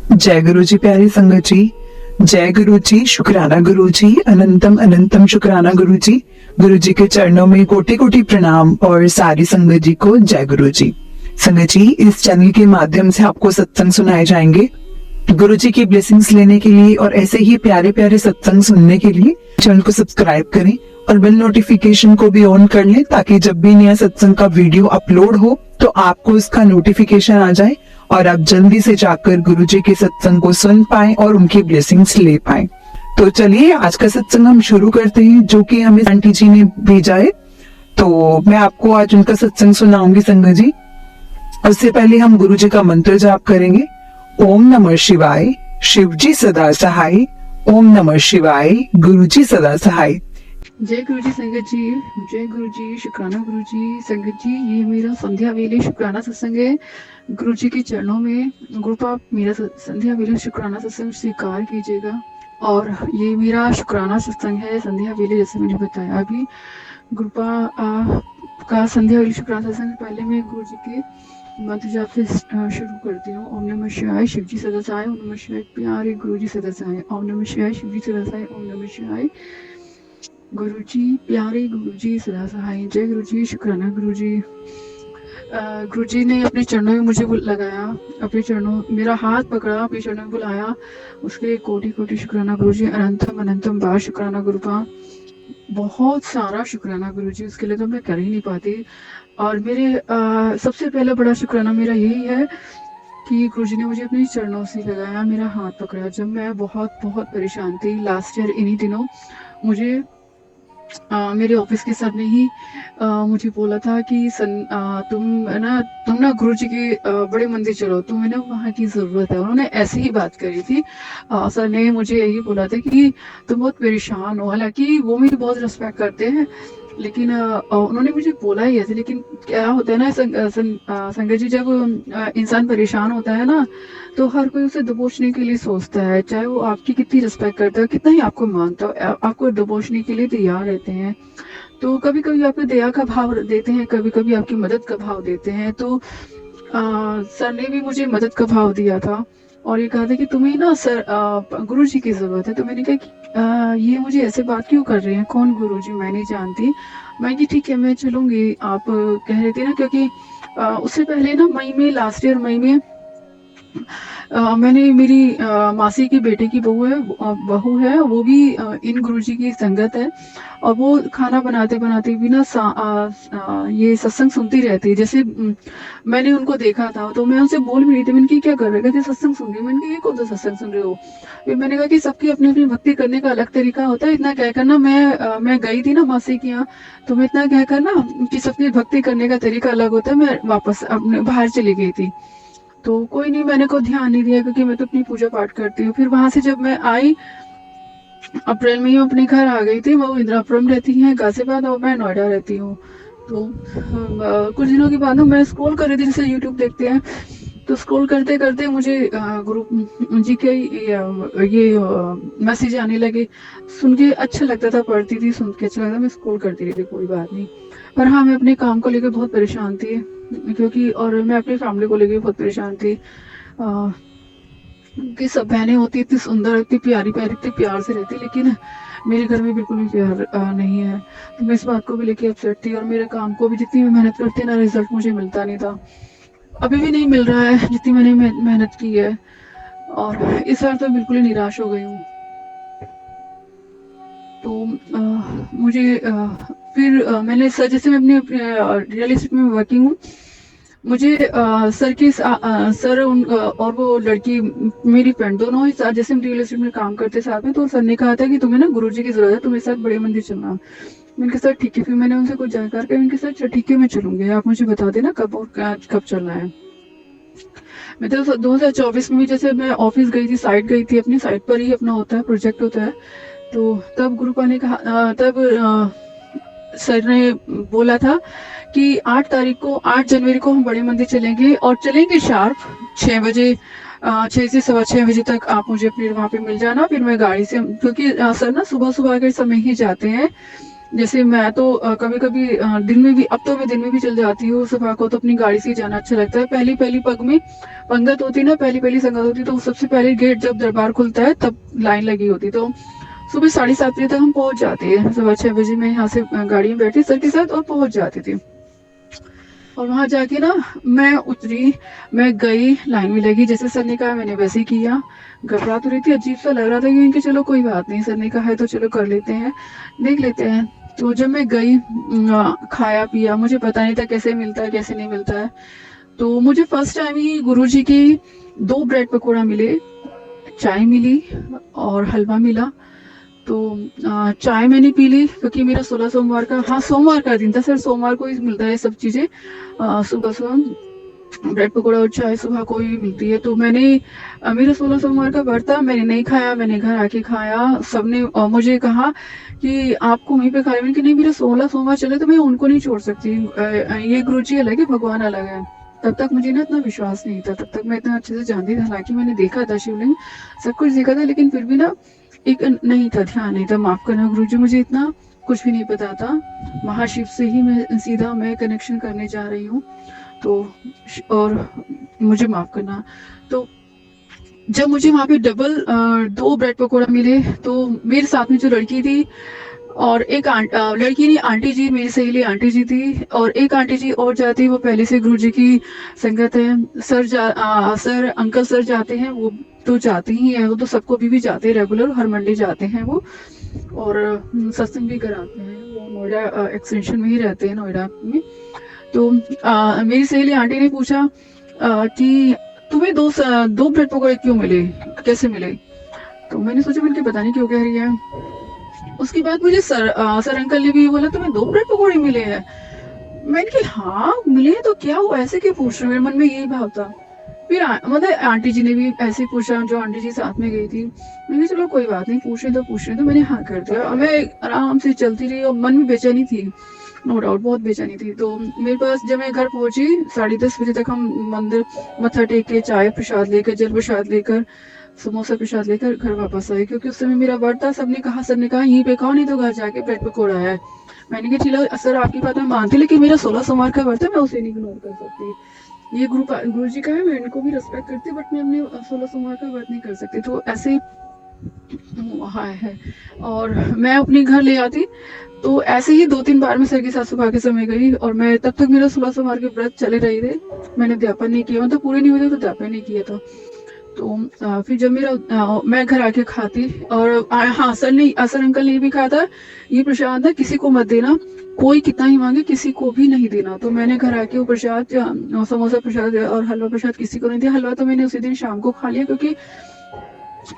जय गुरु जी प्यारे संगत जी। जय गुरु जी, शुक्राना गुरु जी, अनंतम अनंतम शुक्राना गुरु जी। गुरु जी के चरणों में कोटि कोटि प्रणाम और सारी संगत जी को जय गुरु जी। संगत जी, इस चैनल के माध्यम से आपको सत्संग सुनाए जाएंगे। गुरु जी की ब्लेसिंग्स लेने के लिए और ऐसे ही प्यारे प्यारे सत्संग सुनने के लिए चैनल को सब्सक्राइब करें और बेल नोटिफिकेशन को भी ऑन कर लें, ताकि जब भी नया सत्संग का वीडियो अपलोड हो तो आपको इसका नोटिफिकेशन आ जाए और आप जल्दी से जाकर गुरु जी के सत्संग को सुन पाएं और उनकी ब्लेसिंग्स ले पाएं। तो चलिए आज का सत्संग हम शुरू करते हैं, जो कि हमें आंटी जी ने भेजा है। तो मैं आपको आज उनका सत्संग सुनाऊंगी संगत जी। उससे पहले हम गुरु जी का मंत्र जाप करेंगे। ओम नमः शिवाय, शिव जी सदा सहाय। ओम नमः शिवाय, गुरु जी सदा सहाय। जय गुरु जी संगत जी, जय गुरु जी, शुक्राना गुरु जी। संगत जी, ये मेरा संध्या वेले शुक्राना सत्संग है। गुरु जी के चरणों में गुरुपा आप मेरा संध्या वेले शुक्राना सत्संग स्वीकार कीजिएगा। और ये मेरा शुक्राना सत्संग है संध्या वेले, जैसे मैंने बताया अभी। गुरुपा का संध्या वेले शुक्राना सत्संग पहले मैं गुरु जी के मंत्र जाप से शुरू करती हूँ। ओम नमः शिवाय, शिव जी सदा सहाय। ओम नमः शिवाय, प्यारे गुरु जी सदा सहाय। ओम नमः शिवाय, शिव जी सदा सहाय। ओम नमः शिवाय, गुरु जी, प्यारे गुरु जी सदा सहाय। जय गुरु जी, शुक्राना गुरु जी। गुरु जी ने अपने चरणों में मुझे लगाया, अपने चरणों मेरा हाथ पकड़ा, अपने चरणों में बुलाया, उसके लिए कोटि कोटि शुक्राना गुरु जी। अनंतम अनंतम बार शुक्राना गुरुपा, बहुत सारा शुक्राना गुरु जी, उसके लिए तो मैं कर ही नहीं पाती। और मेरे सबसे पहला बड़ा शुक्राना मेरा यही है कि गुरु जी ने मुझे अपने चरणों से लगाया, मेरा हाथ पकड़ा जब मैं बहुत बहुत परेशान थी। लास्ट ईयर इन्हीं दिनों मुझे मेरे ऑफिस के सर ने ही मुझे बोला था कि तुम ना गुरु जी के बड़े मंदिर चलो, तुम्हें ना वहाँ की ज़रूरत है। उन्होंने ऐसे ही बात करी थी। सर ने मुझे यही बोला था कि तुम बहुत परेशान हो। हालांकि वो मेरी बहुत रिस्पेक्ट करते हैं, लेकिन उन्होंने मुझे बोला ही ऐसे। लेकिन क्या होता है ना संगत जी, जब इंसान परेशान होता है ना, तो हर कोई उसे दबोचने के लिए सोचता है, चाहे वो आपकी कितनी रिस्पेक्ट करता है, कितना ही आपको मानता हो, आपको दबोचने के लिए तैयार रहते हैं। तो कभी कभी आपको दया का भाव देते हैं, कभी कभी आपकी मदद का भाव देते हैं। तो सर ने भी मुझे मदद का भाव दिया था और ये कहा था कि तुम्हें ना सर गुरु जी की जरूरत है। तो मैंने कहा कि ये मुझे ऐसे बात क्यों कर रहे हैं, कौन गुरु जी, मैं नहीं जानती। मैं कि ठीक है, मैं चलूंगी, आप कह रहे थे ना। क्योंकि उससे पहले ना मई में, लास्ट ईयर मई में मैंने मेरी मासी की बेटे की बहू है, वो भी इन गुरुजी की संगत है। और वो खाना बनाते बनाते भी ना ये सत्संग सुनती रहती है। जैसे मैंने उनको देखा था तो मैं उनसे बोल भी रही थी, मैंने कहा क्या कर रहे, कहते सत्संग सुन रही हूँ। मैंने कहा ये कौन सा सत्संग सुन रहे हो। फिर मैंने कहा कि सबकी अपनी अपनी भक्ति करने का अलग तरीका होता है। इतना कहकर ना मैं गई थी ना मासी के यहाँ, तो मैं इतना कहकर ना कि सबकी भक्ति करने का तरीका अलग होता है, मैं वापस अपने बाहर चली गई थी। तो कोई नहीं, मैंने को ध्यान नहीं दिया, क्योंकि मैं तो अपनी पूजा पाठ करती हूँ। फिर वहां से जब मैं आई अप्रैल में, ही अपने घर आ गई थी। वो इंदिरापुरम रहती है गाजियाबाद और मैं नोएडा रहती हूँ। तो कुछ दिनों के बाद मैं स्क्रॉल कर रही थी, जैसे यूट्यूब देखते हैं, तो स्क्रॉल करते करते मुझे गुरु जी के ये मैसेज आने लगे। सुन के अच्छा लगता था, पढ़ती थी, सुन के अच्छा लगता, मैं स्क्रॉल करती रही थी, कोई बात नहीं। पर हाँ, मैं अपने काम को लेकर बहुत परेशान थी, क्योंकि और मैं अपनी फैमिली को लेकर बहुत परेशान थी। कि सब बहनें होती, इतनी सुंदर, इतनी प्यारी प्यारी, इतनी प्यार से रहती, लेकिन मेरे घर में बिल्कुल भी प्यार नहीं है। तो मैं इस बात को भी लेके अपसेट थी। और मेरे काम को भी जितनी भी मेहनत करती ना, रिजल्ट मुझे मिलता नहीं था, अभी भी नहीं मिल रहा है जितनी मैंने मेहनत की है। और इस बार तो बिल्कुल ही निराश हो गई हूँ। तो मुझे फिर मैंने सर, जैसे मैं अपने रियल एस्टेट में वर्किंग हूँ, मुझे सर और वो लड़की मेरी फ्रेंड, दोनों ही साथ, जैसे हम रियल एस्टेट में काम करते साथ में, तो सर ने कहा था कि तुम्हें ना गुरुजी की जरूरत है, तुम्हें साथ बड़े मंदिर चलना। मैंने कहा सर ठीक है। फिर मैंने उनसे कुछ जानकार किया, मैंने कहा सर ठीक है मैं चलूंगी, आप मुझे बता देना कब और कब चलना है। मैं तो 2024 में भी, जैसे मैं ऑफिस गई थी, साइट गई थी, अपनी साइट पर ही अपना होता है, प्रोजेक्ट होता है। तो तब गुरुपा ने कहा, तब सर ने बोला था कि 8 तारीख को, 8 जनवरी को हम बड़े मंदिर चलेंगे, और चलेंगे शार्प 6 बजे, 6 से सवा 6 बजे तक आप मुझे अपने वहाँ पे मिल जाना। फिर मैं गाड़ी से, क्योंकि सर ना सुबह सुबह के समय ही जाते हैं, जैसे मैं तो कभी कभी दिन में भी, अब तो मैं दिन में भी चल जाती हूँ, सुबह को तो अपनी गाड़ी से ही जाना अच्छा लगता है। पहली पहली पग में पंगत होती ना, पहली पहली संगत होती, तो सबसे पहले गेट जब दरबार खुलता है तब लाइन लगी होती, तो सुबह 7:30 बजे तक हम पहुंच जाते हैं। सुबह 6 बजे मैं यहाँ से गाड़ी में बैठी सर के साथ और पहुंच जाती थी। और वहां जाके ना मैं उतरी, मैं गई, लाइन में लगी, जैसे सर ने कहा मैंने वैसे ही किया। घबरा तो रही थी, अजीब सा लग रहा था क्योंकि चलो कोई बात नहीं, सर ने कहा है तो चलो कर लेते हैं, देख लेते हैं। तो जब मैं गई, खाया पिया, मुझे पता नहीं था कैसे मिलता है कैसे नहीं मिलता है। तो मुझे फर्स्ट टाइम ही गुरुजी की 2 ब्रेड पकौड़ा मिले, चाय मिली और हलवा मिला। तो चाय मैंने पी ली क्योंकि मेरा 16 सोमवार का, हाँ सोमवार का दिन था सर, सोमवार को ही मिलता है सब चीजें। सुबह सुबह ब्रेड पकौड़ा और चाय सुबह को ही मिलती है। तो मैंने मेरा 16 सोमवार का व्रत था, मैंने नहीं खाया, मैंने घर आके खाया। सबने मुझे कहा कि आपको वहीं पे खा लें, मैंने कहा नहीं, मेरा 16 सोमवार चले तो मैं उनको नहीं छोड़ सकती। ये गुरु जी अलग है, भगवान अलग है। तब तक मुझे ना इतना विश्वास नहीं था, तब तक मैं इतना अच्छे से जानती थी, हालांकि मैंने देखा था शिवलिंग, सब कुछ देखा था, लेकिन फिर भी ना एक नहीं था, ध्यान नहीं था। माफ करना गुरुजी, मुझे इतना कुछ भी नहीं पता था। महाशिव से ही मैं सीधा मैं कनेक्शन करने जा रही हूँ। तो और मुझे माफ करना। तो जब मुझे वहां पे डबल 2 ब्रेड पकौड़ा मिले, तो मेरे साथ में जो लड़की थी और एक लड़की नहीं, आंटी जी, मेरी सहेली आंटी जी थी, और एक आंटी जी और जाती, वो पहले से गुरु जी की संगत है। सर अंकल सर जाते हैं, वो तो जाते ही है, वो तो सबको भी जाते हैं रेगुलर, हर मंडे जाते हैं वो। और सत्संग भी कराते हैं, वो नोएडा एक्सटेंशन में ही रहते हैं, नोएडा में। तो मेरी सहेली आंटी ने पूछा कि तुम्हें 2 ब्रेड पकौड़े क्यों मिले, कैसे मिले? तो मैंने सोचा, मैंने पता नहीं क्यों कह रही है। उसके बाद मुझे सर अंकल ने भी बोला तुम्हें 2 ब्रेड पकौड़े मिले हैं। मैंने कहा हाँ मिले हैं, तो क्या हुआ, ऐसे क्यों पूछ रहे हो? मेरे मन में यही भाव था। फिर मतलब आंटी जी ने भी ऐसे पूछा, जो आंटी जी साथ में गई थी। मैंने चलो कोई बात नहीं, पूछ रहे तो मैंने हाँ कर दिया, और मैं आराम से चलती रही, और मन में बेचैनी थी, नो डाउट बहुत बेचैनी थी। तो मेरे पास जब मैं घर पहुंची 10:30 बजे तक, हम मंदिर मत्था टेक के, चाय प्रसाद लेकर, जल प्रसाद लेकर, समोसा प्रसाद लेकर घर वापस आई, क्योंकि उस समय मेरा व्रत था। सबने कहा, सर ने कहा यहीं पे खाओ, नहीं तो घर जाके ब्रेड पकौड़ा है। मैंने कहा ठीक है सर, आपकी बात मैं मानती, लेकिन मेरा 16 सोमवार का व्रत है, मैं उसे नहीं इग्नोर कर सकती। ये गुरु जी का है, मैं इनको भी रिस्पेक्ट करती हूँ, बट मैं अपने 16 सोमवार का व्रत नहीं कर सकती। तो ऐसे हाँ है। और मैं अपने घर ले आती, तो ऐसे ही 2-3 बार मैं सर के साथ सुबह के समय गई, और मैं तब तक मेरा 16 सोमवार के व्रत चले रहे थे। मैंने अध्यापन नहीं किया, मतलब पूरे नहीं हुए थे तो अध्यापन नहीं किया था। तो फिर जब मैं घर आके खाती, और हाँ सर अंकल ने भी कहा था ये प्रसाद है, किसी को मत देना, कोई कितना ही मांगे किसी को भी नहीं देना। तो मैंने घर आके वो प्रसाद, समोसा प्रसाद और हलवा प्रसाद किसी को नहीं दिया। हलवा तो मैंने उसी दिन शाम को खा लिया, क्योंकि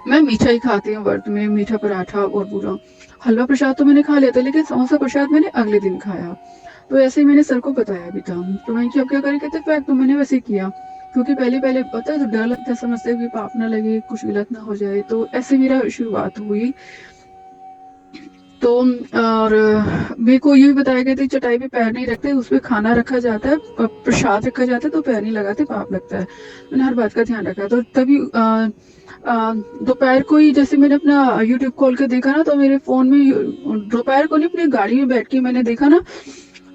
मैं मीठा ही खाती हूँ व्रत में, मीठा पराठा और पूरा। हलवा प्रसाद तो मैंने खा लिया था, लेकिन समोसा प्रसाद मैंने अगले दिन खाया। तो ऐसे ही मैंने सर को बताया भी था। तो मैं क्या क्या करें, कहते फैक्ट, तो मैंने वैसे किया, क्योंकि पहले पहले पता है तो डर लगता है, समझते हैं कि पाप ना लगे, कुछ गलत ना हो जाए। तो ऐसे मेरा शुरुआत हुई। तो और मेरे को ये भी बताया गया था, चटाई पे पैर नहीं रखते, उस पे खाना रखा जाता है, प्रसाद रखा जाता है, तो पैर नहीं लगाते, पाप लगता है। मैंने हर बात का ध्यान रखा। तो तभी दोपहर को ही, जैसे मैंने अपना यूट्यूब खोल के देखा ना, तो मेरे फोन में दोपहर को नहीं, अपनी गाड़ी में बैठ के मैंने देखा ना,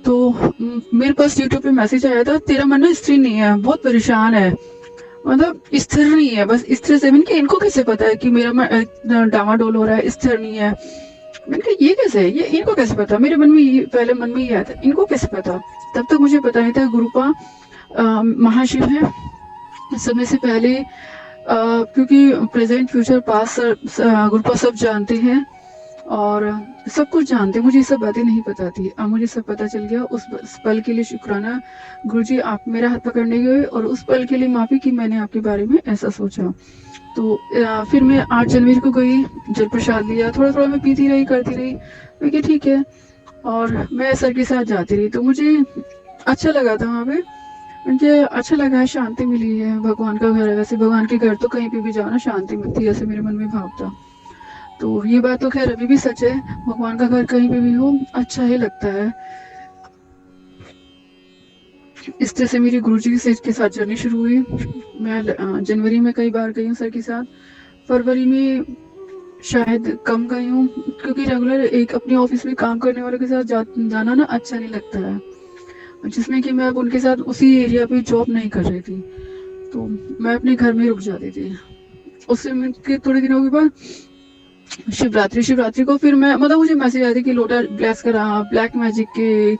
तो मेरे पास यूट्यूब पे मैसेज आया था, तेरा मन ना स्थिर नहीं है, बहुत परेशान है, मतलब स्थिर नहीं है, बस स्थिर से। मैंने कहा इनको कैसे पता है कि मेरा डामाडोल हो रहा है, स्थिर नहीं है? मैंने कहा ये कैसे है, ये इनको कैसे पता? मेरे मन में पहले मन में ये आया था, इनको कैसे पता? तब तक मुझे पता नहीं था गुरुपा महाशिव है समय से पहले, क्योंकि प्रेजेंट फ्यूचर पास गुरुपा सब जानते हैं और सब कुछ जानते हैं। मुझे ये सब बातें नहीं पता थी, अब मुझे सब पता चल गया। उस पल के लिए शुक्राना गुरुजी, आप मेरा हाथ पकड़ने गए, और उस पल के लिए माफी कि मैंने आपके बारे में ऐसा सोचा। तो फिर मैं 8 जनवरी को गई, जल प्रसाद लिया, थोड़ा थोड़ा मैं पीती रही, करती रही। मैं कि ठीक है, और मैं सर के साथ जाती रही। तो मुझे अच्छा लगा था वहाँ पे, मुझे अच्छा लगा है, शांति मिली है। भगवान का घर है, वैसे भगवान के घर तो कहीं पे भी जाओ ना शांति मिलती है, ऐसे मेरे मन में भाव था। तो ये बात तो खैर अभी भी सच है, भगवान का घर कहीं पे भी हो अच्छा ही लगता है। इस तरह से मेरी गुरुजी के साथ जर्नी शुरू हुई। मैं जनवरी में कई बार गई हूँ सर के साथ। फरवरी में शायद कम गई हूँ, क्योंकि रेगुलर एक अपने ऑफिस में काम करने वालों के साथ जाना ना अच्छा नहीं लगता है, जिसमें कि मैं अब उनके साथ उसी एरिया पे जॉब नहीं कर रही थी, तो मैं अपने घर में रुक जाती थी। उससे के थोड़े दिनों के बाद शिवरात्रि शिवरात्रि को फिर मैं मतलब मुझे मैसेज आया था कि लोटा ब्लेस करा, ब्लैक मैजिक के,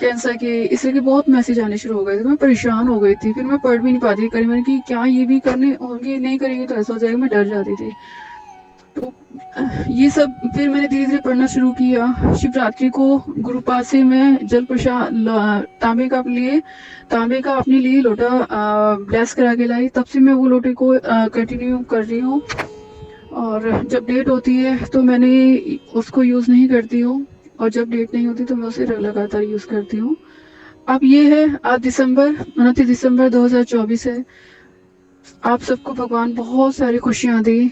कैंसर के, इस तरह के बहुत मैसेज आने शुरू हो गए थे। मैं परेशान हो गई थी, फिर मैं पढ़ भी नहीं पाती करी मैंने कि क्या ये भी करने होंगे, नहीं करेंगे तो ऐसा हो जाएगा, मैं डर जाती थी। तो ये सब फिर मैंने धीरे धीरे पढ़ना शुरू किया। शिवरात्रि को गुरुपाद से मैं जल प्रसाद तांबे का अपने लिए लोटा ब्लेस करा के लाई, तब से मैं वो लोटे को कंटिन्यू कर रही हूँ। और जब डेट होती है तो मैंने उसको यूज़ नहीं करती हूँ, और जब डेट नहीं होती तो मैं उसे लगातार यूज़ करती हूँ। अब ये है, आज 29 दिसंबर 2024 है। आप सबको भगवान बहुत सारी खुशियाँ दे।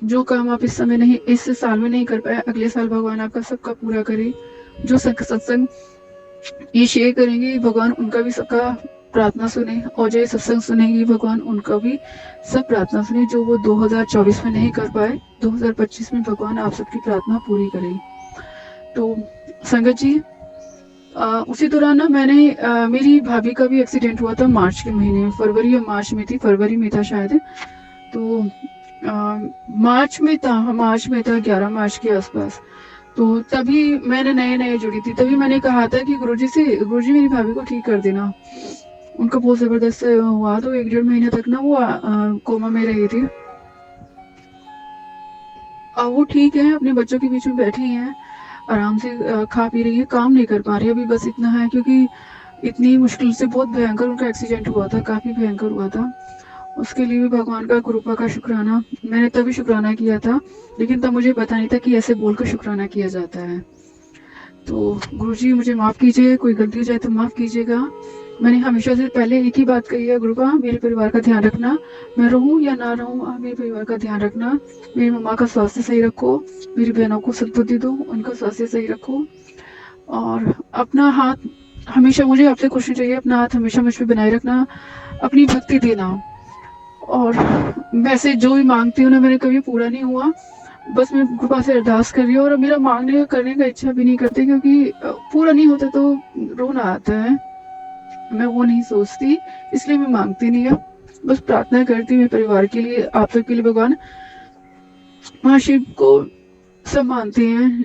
जो काम आप इस समय नहीं, इस साल में नहीं कर पाए, अगले साल भगवान आपका सबका पूरा करे। जो सत्संग ये शेयर करेंगे, भगवान उनका भी सबका प्रार्थना सुने, और जो सत्संग सुनेंगे भगवान उनका भी सब प्रार्थना सुने। जो वो 2024 में नहीं कर पाए, 2025 में भगवान आप सबकी प्रार्थना पूरी करे। तो संगत जी, उसी दौरान ना मैंने मेरी भाभी का भी एक्सीडेंट हुआ था मार्च के महीने में, फरवरी या मार्च में थी, फरवरी में था शायद। तो मार्च में था 11 मार्च के आसपास। तो तभी मैंने नए नए जुड़ी थी, तभी मैंने कहा था कि गुरुजी मेरी भाभी को ठीक कर देना। उनका बहुत जबरदस्त हुआ, तो 1 डेढ़ महीने तक ना वो कोमा में रही थी। अब वो ठीक है, अपने बच्चों के बीच में बैठी हैं, आराम से खा पी रही है, काम नहीं कर पा रही अभी, बस इतना है, क्योंकि इतनी मुश्किल से बहुत भयंकर उनका एक्सीडेंट हुआ था, काफ़ी भयंकर हुआ था। उसके लिए भी भगवान का कृपा का शुक्राना, मैंने तभी शुक्राना किया था, लेकिन तब मुझे पता नहीं था कि ऐसे बोलकर शुक्राना किया जाता है। तो गुरुजी मुझे माफ़ कीजिए, कोई गलती हो जाए तो माफ़ कीजिएगा। मैंने हमेशा से पहले एक ही बात कही है, गुरुबा मेरे परिवार का ध्यान रखना, मैं रहूं या ना रहूं, आप मेरे परिवार का ध्यान रखना। मेरी मम्मा का स्वास्थ्य सही रखो, मेरी बहनों को सद्बुद्धि दो, उनका स्वास्थ्य सही रखो, और अपना हाथ हमेशा, मुझे आपसे क्वेश्चन चाहिए, अपना हाथ हमेशा मुझ पर बनाए रखना, अपनी भक्ति देना। और वैसे जो भी मांगती हूँ ना, मैंने कभी पूरा नहीं हुआ, बस मैं कृपा से अरदास कर रही हूँ, और मेरा मांगने करने का इच्छा भी नहीं करती, क्योंकि पूरा नहीं होता तो रोना आता है, मैं वो नहीं सोचती, इसलिए मैं मांगती नहीं है। बस प्रार्थना करती हूँ मेरे परिवार के लिए, आप सबके लिए। भगवान महाशिव को सब मानते हैं,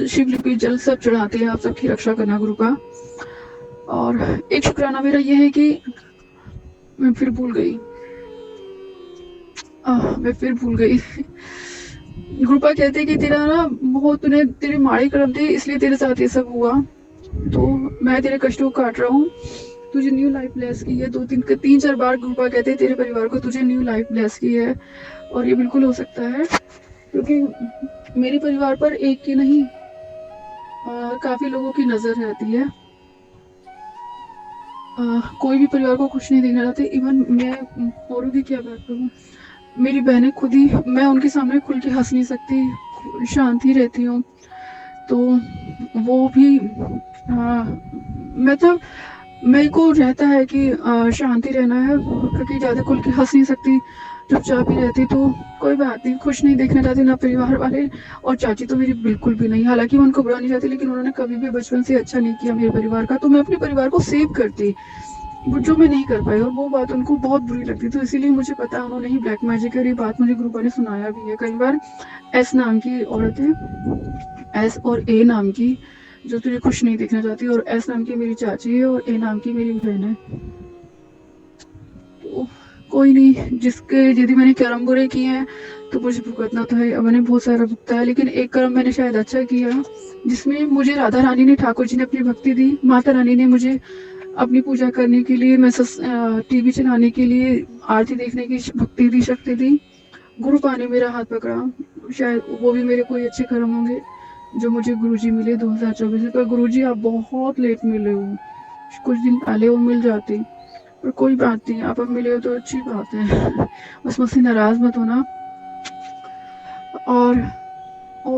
शिवलिपि जल सब चढ़ाते हैं, आप सबकी रक्षा करना गुरु का। और एक शुक्राना मेरा ये है कि मैं फिर भूल गई, गुरुपा कहते कि तेरा ना बहुत, तूने तेरे माड़े कर्म थे, इसलिए तेरे साथ ये सब हुआ, तो मैं तेरे कष्टों को काट रहा हूँ, तुझे न्यू लाइफ ब्लेस की है। 3-4 बार गुरुपा कहते हैं तेरे परिवार को तुझे न्यू लाइफ ब्लेस की है, और ये बिल्कुल हो सकता है, क्योंकि मेरे परिवार पर एक की नहीं काफी लोगों की नजर रहती है। कोई भी परिवार को खुश नहीं देखना चाहते, इवन मैं औरों की क्या बात करूँ, मेरी बहनें खुद ही, मैं उनके सामने खुल के हंस नहीं सकती, शांति रहती हूँ, तो वो भी मतलब मेरे को रहता है कि शांति रहना है, क्योंकि ज़्यादा खुल के हंस नहीं सकती, चुपचाप ही रहती, तो कोई बात नहीं, खुश नहीं देखना चाहती ना परिवार वाले, और चाची तो मेरी बिल्कुल भी नहीं, हालांकि मैं उनको बुरा नहीं चाहती, लेकिन उन्होंने कभी भी बचपन से अच्छा नहीं किया मेरे परिवार का, तो मैं अपने परिवार को सेव करती, जो मैं नहीं कर पाई, और वो बात उनको बहुत बुरी लगती, तो इसीलिए मुझे पता उन्होंने ही ब्लैक मैजिक है, और ये बात मुझे गुरुपा ने सुनाया भी है कई बार। एस नाम की औरत है, एस और ए नाम की, जो तुझे खुश नहीं देखना चाहती, और एस नाम की मेरी चाची है, और ए नाम की मेरी बहन है। तो कोई नहीं, जिसके यदि मैंने कर्म बुरे किए हैं तो मुझे भुगतना तो है, मैंने बहुत सारा भुगता है, लेकिन एक कर्म मैंने शायद अच्छा किया, जिसमें मुझे राधा रानी ने, ठाकुर जी ने अपनी भक्ति दी, माता रानी ने मुझे अपनी पूजा करने के लिए, मैं टीवी चलाने के लिए, आरती देखने की भक्ति दी, शक्ति दी, गुरुपा ने मेरा हाथ पकड़ा, शायद वो भी मेरे कोई अच्छे कर्म होंगे जो मुझे गुरुजी मिले 2024 में। पर गुरुजी आप बहुत लेट मिले हो, कुछ दिन पहले वो मिल जाती, पर कोई बात नहीं, आप अब मिले हो तो अच्छी बात है, बस मुझसे नाराज मत होना। और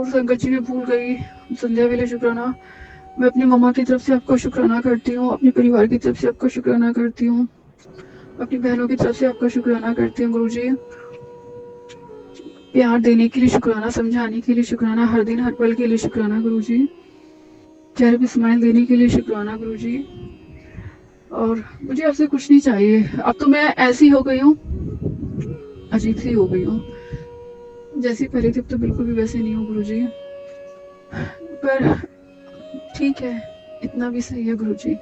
संगत जी में भूल गई, संध्या वेले शुक्राना, मैं अपनी मम्मा की तरफ से आपका शुक्राना करती हूँ, अपने परिवार की तरफ से आपका शुक्राना करती हूँ, अपनी बहनों की तरफ से आपका शुक्राना करती हूँ गुरुजी। प्यार देने के लिए शुक्राना, समझाने के लिए शुक्राना, हर दिन हर पल के लिए शुक्राना गुरु जी, चेहरे पे स्माइल देने के लिए शुक्राना गुरु जी। और मुझे आपसे कुछ नहीं चाहिए, अब तो मैं ऐसी हो गई हूँ, अजीब सी हो गई हूँ, जैसी पहले थी अब तो बिल्कुल भी वैसे नहीं हूँ गुरु जी। पर ठीक है, इतना भी सही है गुरु जी।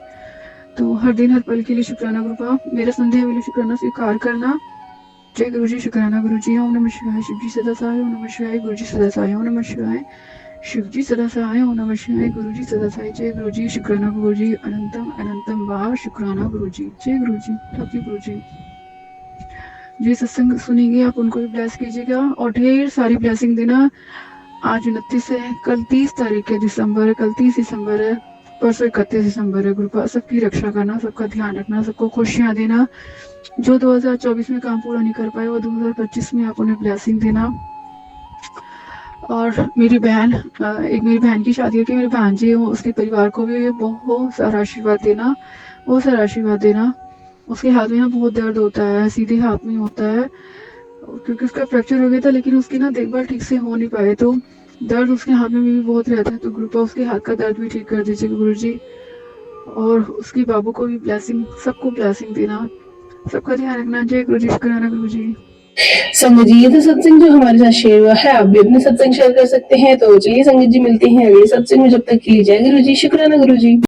तो हर दिन हर पल के लिए शुक्राना गुरु बाप, मेरा संध्या वेले शुक्राना स्वीकार करना। जय गुरु जी, शुक्राना गुरु जी। ओम नमः शिवाय, शिव जी सदा सहाय। ओम नमः शिवाय, गुरु जी सदा सहाय। ओम नमः शिवाय, शिव जी सदा सहाय। ओम नमः शिवाय, गुरु जी सदा सहाय। जय गुरु जी, शुक्राना गुरु जी। अनंतम अनंतम बार शुक्राना गुरु जी। जय गुरु जी, लव यू गुरु जी। जो सत्संग सुनेंगे आप उनको भी ब्लेस कीजिएगा और ढेर सारी ब्लेसिंग देना। आज 29 है, कल 30 तारीख है दिसंबर, कल 30 दिसंबर है, परसों 31 दिसंबर है। गुरु सबकी रक्षा करना, सबका ध्यान रखना, सबको खुशियां देना। जो 2024 में काम पूरा नहीं कर पाए वो 2025 में आप उन्हें ब्लेसिंग देना। और मेरी बहन, एक मेरी बहन की शादी है कि मेरी बहन जी उसके परिवार को भी बहुत सारा आशीर्वाद देना, बहुत सारा आशीर्वाद देना। उसके हाथ में ना बहुत दर्द होता है, सीधे हाथ में होता है, क्योंकि उसका फ्रैक्चर हो गया था, लेकिन उसकी ना देखभाल ठीक से हो नहीं पाए, तो दर्द उसके हाथ में भी बहुत रहता है। तो गुरु उसके हाथ का दर्द भी ठीक कर दीजिएगा गुरु जी। और उसके बाबू को भी ब्लेसिंग, सबको ब्लेसिंग देना, सबका ध्यान रखना। जय गुरु जी, शुक्राना गुरु जी। संगत जी, ये तो सत्संग जो हमारे साथ शेयर हुआ है, आप भी अपने सत्संग शेयर कर सकते हैं। तो चलिए संगत जी, मिलते हैं अगले सत्संग में, जब तक के लिए जय गुरु जी, शुक्राना गुरु जी।